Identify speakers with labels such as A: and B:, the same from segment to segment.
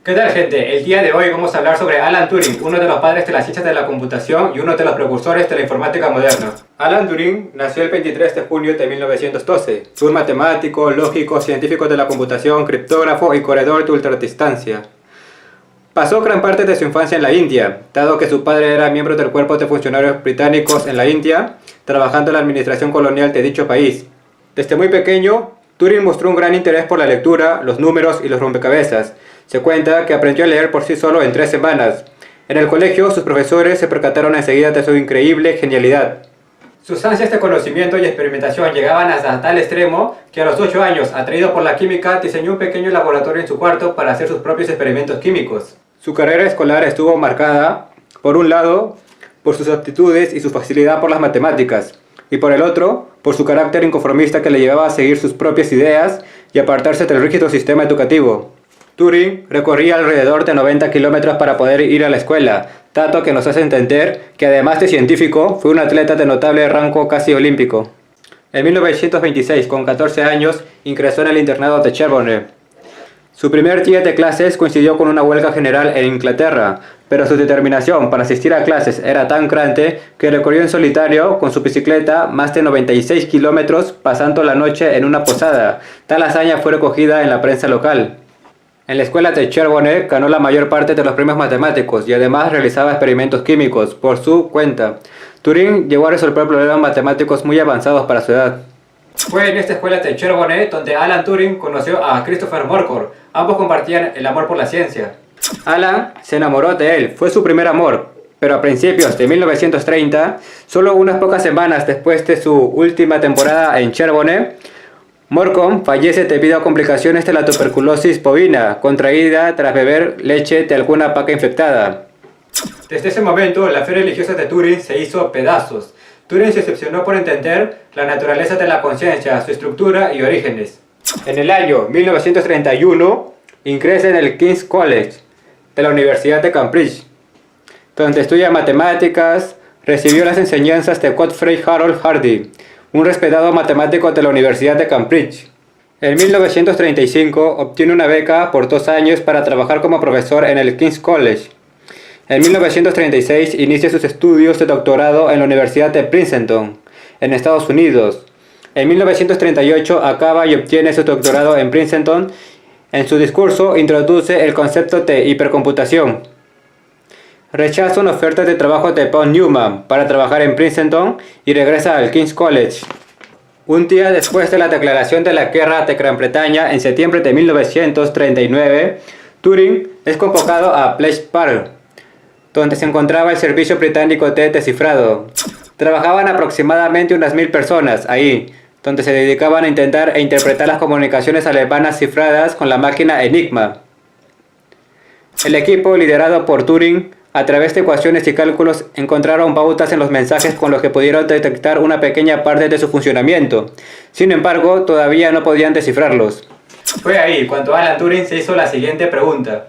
A: ¿Qué tal, gente? El día de hoy vamos a hablar sobre Alan Turing, uno de los padres de las ciencias de la computación y uno de los precursores de la informática moderna. Alan Turing nació el 23 de junio de 1912. Fue un matemático, lógico, científico de la computación, criptógrafo y corredor de ultradistancia. Pasó gran parte de su infancia en la India, dado que su padre era miembro del cuerpo de funcionarios británicos en la India, trabajando en la administración colonial de dicho país. Desde muy pequeño, Turing mostró un gran interés por la lectura, los números y los rompecabezas. Se cuenta que aprendió a leer por sí solo en 3 semanas. En el colegio, sus profesores se percataron enseguida de su increíble genialidad. Sus ansias de conocimiento y experimentación llegaban hasta tal extremo que a los 8 años, atraído por la química, diseñó un pequeño laboratorio en su cuarto para hacer sus propios experimentos químicos. Su carrera escolar estuvo marcada, por un lado, por sus aptitudes y su facilidad por las matemáticas, y por el otro, por su carácter inconformista que le llevaba a seguir sus propias ideas y apartarse del rígido sistema educativo. Turing recorría alrededor de 90 kilómetros para poder ir a la escuela, dato que nos hace entender que además de científico, fue un atleta de notable rango casi olímpico. En 1926, con 14 años, ingresó en el internado de Sherborne. Su primer día de clases coincidió con una huelga general en Inglaterra, pero su determinación para asistir a clases era tan grande que recorrió en solitario con su bicicleta más de 96 kilómetros pasando la noche en una posada. Tal hazaña fue recogida en la prensa local. En la escuela de Sherborne ganó la mayor parte de los premios matemáticos y además realizaba experimentos químicos por su cuenta. Turing llegó a resolver problemas matemáticos muy avanzados para su edad. Fue en esta escuela de Sherborne donde Alan Turing conoció a Christopher Morcom. Ambos compartían el amor por la ciencia. Alan se enamoró de él, fue su primer amor, pero a principios de 1930, solo unas pocas semanas después de su última temporada en Sherborne, Morcom fallece debido a complicaciones de la tuberculosis bovina, contraída tras beber leche de alguna vaca infectada. Desde ese momento, la fe religiosa de Turing se hizo pedazos. Turing se decepcionó por entender la naturaleza de la conciencia, su estructura y orígenes. En el año 1931, ingresa en el King's College de la Universidad de Cambridge, donde estudia matemáticas. Recibió las enseñanzas de Godfrey Harold Hardy, un respetado matemático de la Universidad de Cambridge. En 1935 obtiene una beca por 2 años para trabajar como profesor en el King's College. En 1936 inicia sus estudios de doctorado en la Universidad de Princeton, en Estados Unidos. En 1938 acaba y obtiene su doctorado en Princeton. En su discurso introduce el concepto de hipercomputación. Rechaza una oferta de trabajo de Paul Newman para trabajar en Princeton y regresa al King's College. Un día después de la declaración de la guerra de Gran Bretaña en septiembre de 1939, Turing es convocado a Bletchley Park, donde se encontraba el servicio británico de descifrado. Trabajaban aproximadamente unas 1000 personas ahí, donde se dedicaban a intentar e interpretar las comunicaciones alemanas cifradas con la máquina Enigma. El equipo, liderado por Turing, a través de ecuaciones y cálculos, encontraron pautas en los mensajes con los que pudieron detectar una pequeña parte de su funcionamiento. Sin embargo, todavía no podían descifrarlos. Fue ahí cuando Alan Turing se hizo la siguiente pregunta: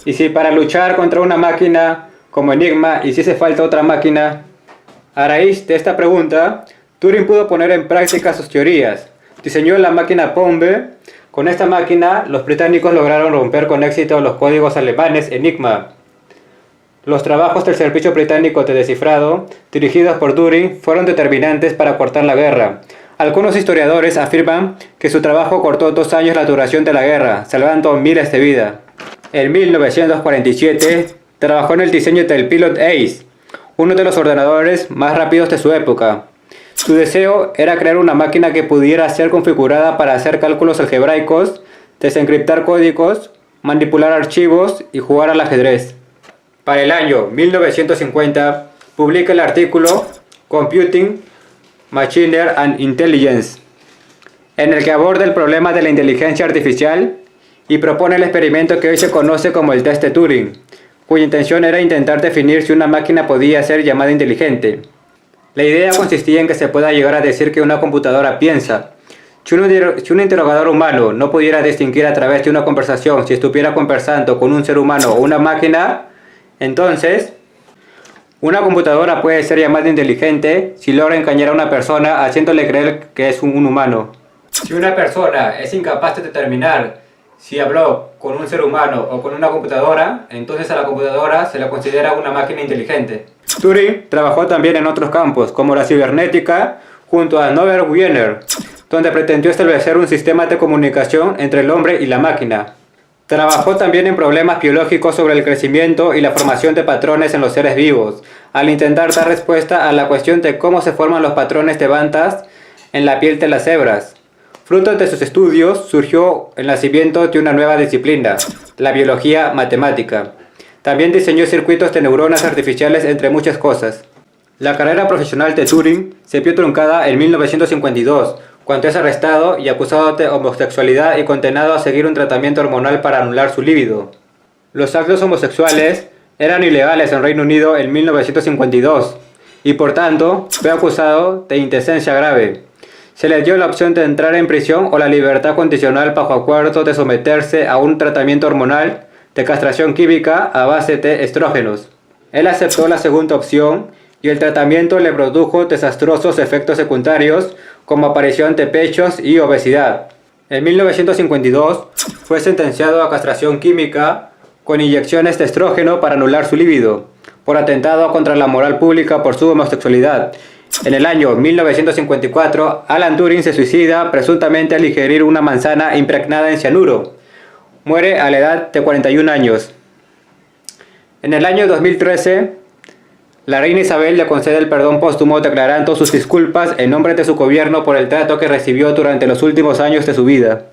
A: ¿y si para luchar contra una máquina como Enigma hiciese falta otra máquina? A raíz de esta pregunta, Turing pudo poner en práctica sus teorías. Diseñó la máquina Bombe. Con esta máquina, los británicos lograron romper con éxito los códigos alemanes Enigma. Los trabajos del servicio británico de descifrado, dirigidos por Turing, fueron determinantes para cortar la guerra. Algunos historiadores afirman que su trabajo cortó 2 años la duración de la guerra, salvando miles de vidas. En 1947, trabajó en el diseño del Pilot Ace, uno de los ordenadores más rápidos de su época. Su deseo era crear una máquina que pudiera ser configurada para hacer cálculos algebraicos, desencriptar códigos, manipular archivos y jugar al ajedrez. Para el año 1950, publica el artículo Computing, Machinery and Intelligence, en el que aborda el problema de la inteligencia artificial y propone el experimento que hoy se conoce como el test de Turing, cuya intención era intentar definir si una máquina podía ser llamada inteligente. La idea consistía en que se pueda llegar a decir que una computadora piensa. Si un interrogador humano no pudiera distinguir a través de una conversación si estuviera conversando con un ser humano o una máquina, entonces una computadora puede ser llamada inteligente si logra engañar a una persona haciéndole creer que es un humano. Si una persona es incapaz de determinar Si habló con un ser humano o con una computadora, entonces a la computadora se la considera una máquina inteligente. Turing trabajó también en otros campos, como la cibernética, junto a Norbert Wiener, donde pretendió establecer un sistema de comunicación entre el hombre y la máquina. Trabajó también en problemas biológicos sobre el crecimiento y la formación de patrones en los seres vivos, al intentar dar respuesta a la cuestión de cómo se forman los patrones de bandas en la piel de las cebras. Fruto de sus estudios surgió el nacimiento de una nueva disciplina, la biología matemática. También diseñó circuitos de neuronas artificiales, entre muchas cosas. La carrera profesional de Turing se vio truncada en 1952, cuando es arrestado y acusado de homosexualidad y condenado a seguir un tratamiento hormonal para anular su líbido. Los actos homosexuales eran ilegales en Reino Unido en 1952 y por tanto fue acusado de indecencia grave. Se le dio la opción de entrar en prisión o la libertad condicional bajo acuerdo de someterse a un tratamiento hormonal de castración química a base de estrógenos. Él aceptó la segunda opción y el tratamiento le produjo desastrosos efectos secundarios como aparición de pechos y obesidad. En 1952 fue sentenciado a castración química con inyecciones de estrógeno para anular su líbido, por atentado contra la moral pública por su homosexualidad. En el año 1954, Alan Turing se suicida presuntamente al ingerir una manzana impregnada en cianuro. Muere a la edad de 41 años. En el año 2013, la reina Isabel le concede el perdón póstumo declarando sus disculpas en nombre de su gobierno por el trato que recibió durante los últimos años de su vida.